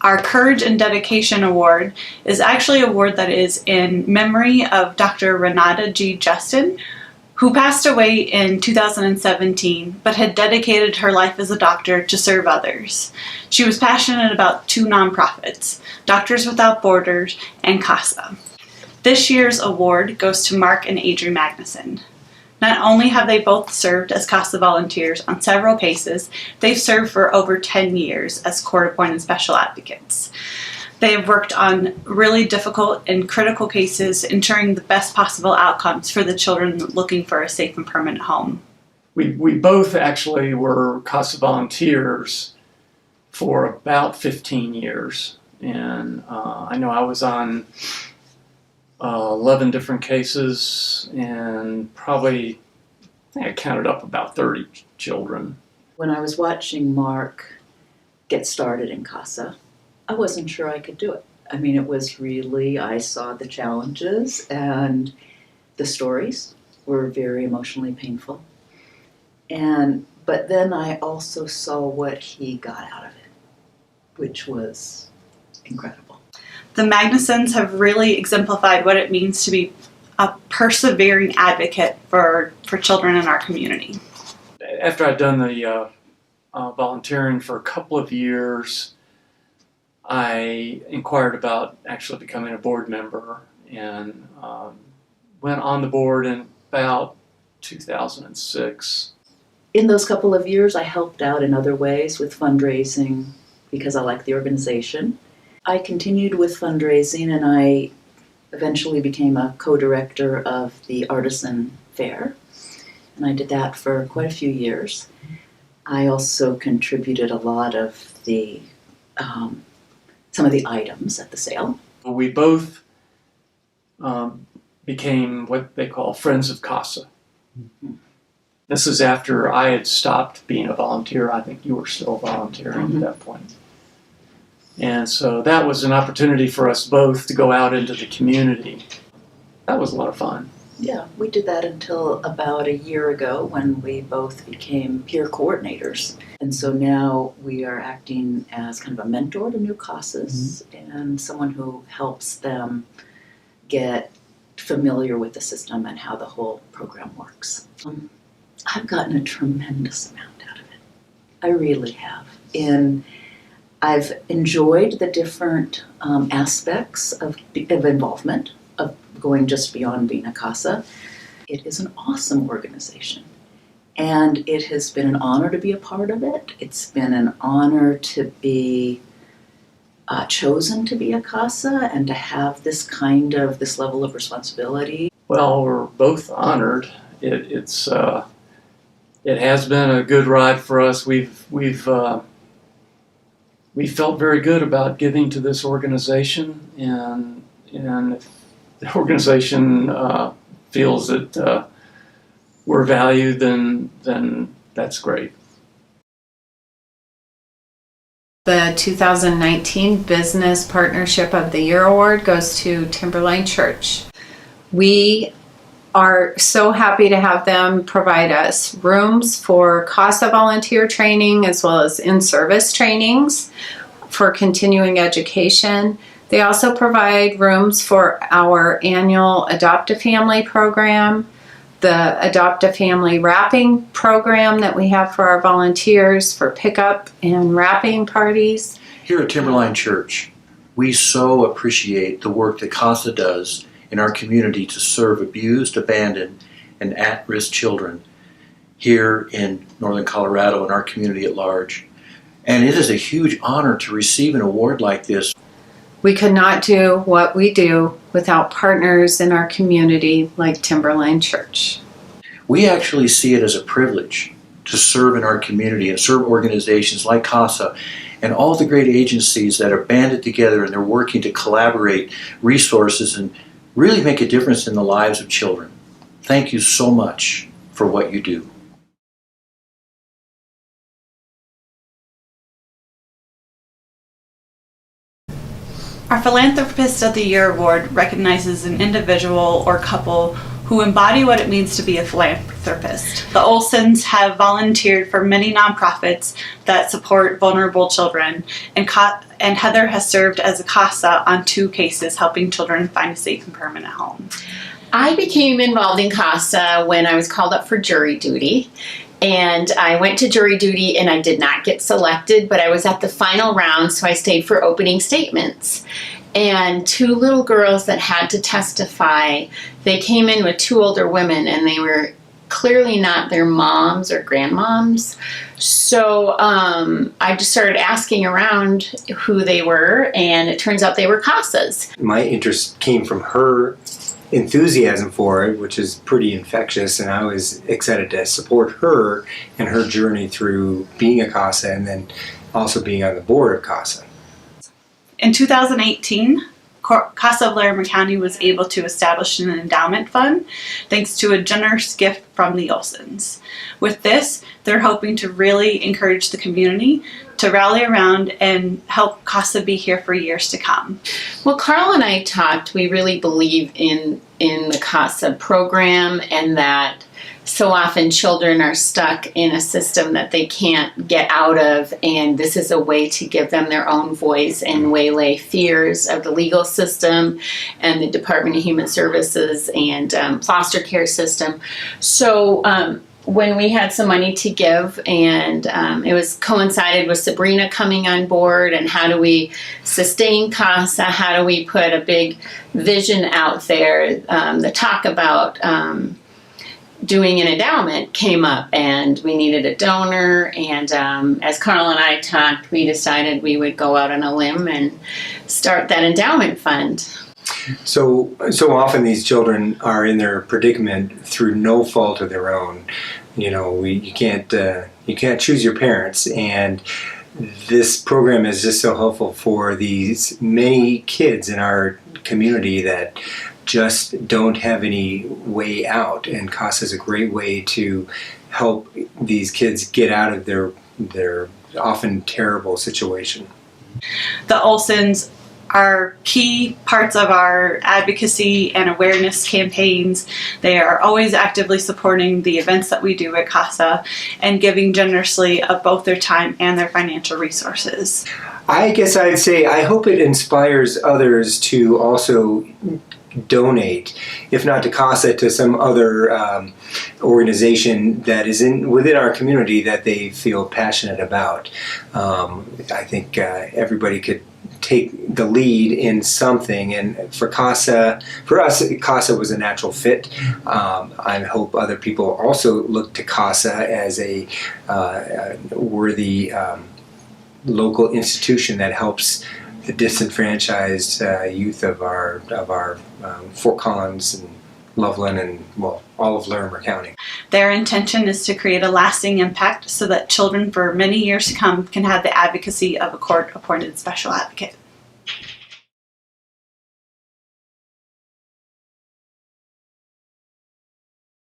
Our Courage and Dedication Award is actually an award that is in memory of Dr. Renata G. Justin, who passed away in 2017, but had dedicated her life as a doctor to serve others. She was passionate about two nonprofits, Doctors Without Borders and CASA. This year's award goes to Mark and Adri Magnuson. Not only have they both served as CASA volunteers on several cases, they've served for over 10 years as court-appointed special advocates. They have worked on really difficult and critical cases, ensuring the best possible outcomes for the children looking for a safe and permanent home. We both actually were CASA volunteers for about 15 years. And I know I was on 11 different cases and probably, I think I counted up about 30 children. When I was watching Mark get started in CASA, I wasn't sure I could do it. I mean, it was really, I saw the challenges and the stories were very emotionally painful. But then I also saw what he got out of it, which was incredible. The Magnusons have really exemplified what it means to be a persevering advocate for children in our community. After I'd done the volunteering for a couple of years, I inquired about actually becoming a board member and went on the board in about 2006. In those couple of years, I helped out in other ways with fundraising because I like the organization. I continued with fundraising and I eventually became a co-director of the Artisan Fair. And I did that for quite a few years. I also contributed a lot of the some of the items at the sale. We both became what they call Friends of CASA. Mm-hmm. This is after I had stopped being a volunteer. I think you were still volunteering at that point. And so that was an opportunity for us both to go out into the community. That was a lot of fun. Yeah, we did that until about a year ago when we both became peer coordinators. And so now we are acting as kind of a mentor to new CASAs and someone who helps them get familiar with the system and how the whole program works. I've gotten a tremendous amount out of it. I really have. I've enjoyed the different aspects of involvement, of going just beyond being a CASA. It is an awesome organization. And it has been an honor to be a part of it. It's been an honor to be chosen to be a CASA and to have this level of responsibility. Well, we're both honored. It has been a good ride for us. We felt very good about giving to this organization, and if the organization feels that we're valued, then that's great. The 2019 Business Partnership of the Year Award goes to Timberline Church. We are so happy to have them provide us rooms for CASA volunteer training as well as in-service trainings for continuing education. They also provide rooms for our annual Adopt a Family program, the Adopt a Family wrapping program that we have for our volunteers for pickup and wrapping parties. Here at Timberline Church, we so appreciate the work that CASA does in our community to serve abused, abandoned, and at-risk children here in Northern Colorado and our community at large. And it is a huge honor to receive an award like this. We could not do what we do without partners in our community like Timberline Church. We actually see it as a privilege to serve in our community and serve organizations like CASA and all the great agencies that are banded together and they're working to collaborate resources and really make a difference in the lives of children. Thank you so much for what you do. Our Philanthropist of the Year Award recognizes an individual or couple who embody what it means to be a philanthropist. The Olsens have volunteered for many nonprofits that support vulnerable children, and Heather has served as a CASA on 2 cases helping children find a safe and permanent home. I became involved in CASA when I was called up for jury duty. And I went to jury duty and I did not get selected, but I was at the final round, so I stayed for opening statements. And 2 little girls that had to testify, they came in with 2 older women and they were clearly not their moms or grandmoms. So I just started asking around who they were, and it turns out they were CASAs. My interest came from her enthusiasm for it, which is pretty infectious, and I was excited to support her in her journey through being a CASA and then also being on the board of CASA. In 2018, CASA of Larimer County was able to establish an endowment fund thanks to a generous gift from the Olsens. With this, they're hoping to really encourage the community to rally around and help CASA be here for years to come. Well, Karl and I talked, we really believe in the CASA program, and that so often children are stuck in a system that they can't get out of, and this is a way to give them their own voice and waylay fears of the legal system and the Department of Human Services and foster care system. So when we had some money to give, and it was coincided with Sabrina coming on board, and how do we sustain CASA, how do we put a big vision out there, the talk about doing an endowment came up, and we needed a donor, and as Karl and I talked, we decided we would go out on a limb and start that endowment fund. So often these children are in their predicament through no fault of their own. You know, you can't choose your parents, and this program is just so helpful for these many kids in our community that just don't have any way out, and CASA is a great way to help these kids get out of their often terrible situation. The Olsens are key parts of our advocacy and awareness campaigns. They are always actively supporting the events that we do at CASA and giving generously of both their time and their financial resources. I guess I'd say I hope it inspires others to also donate, if not to CASA, to some other organization that is within our community that they feel passionate about. I think everybody could take the lead in something, and for CASA, for us, CASA was a natural fit. I hope other people also look to CASA as a worthy local institution that helps the disenfranchised youth of our Fort Collins and Loveland and, well, all of Larimer County. Their intention is to create a lasting impact so that children for many years to come can have the advocacy of a court-appointed special advocate.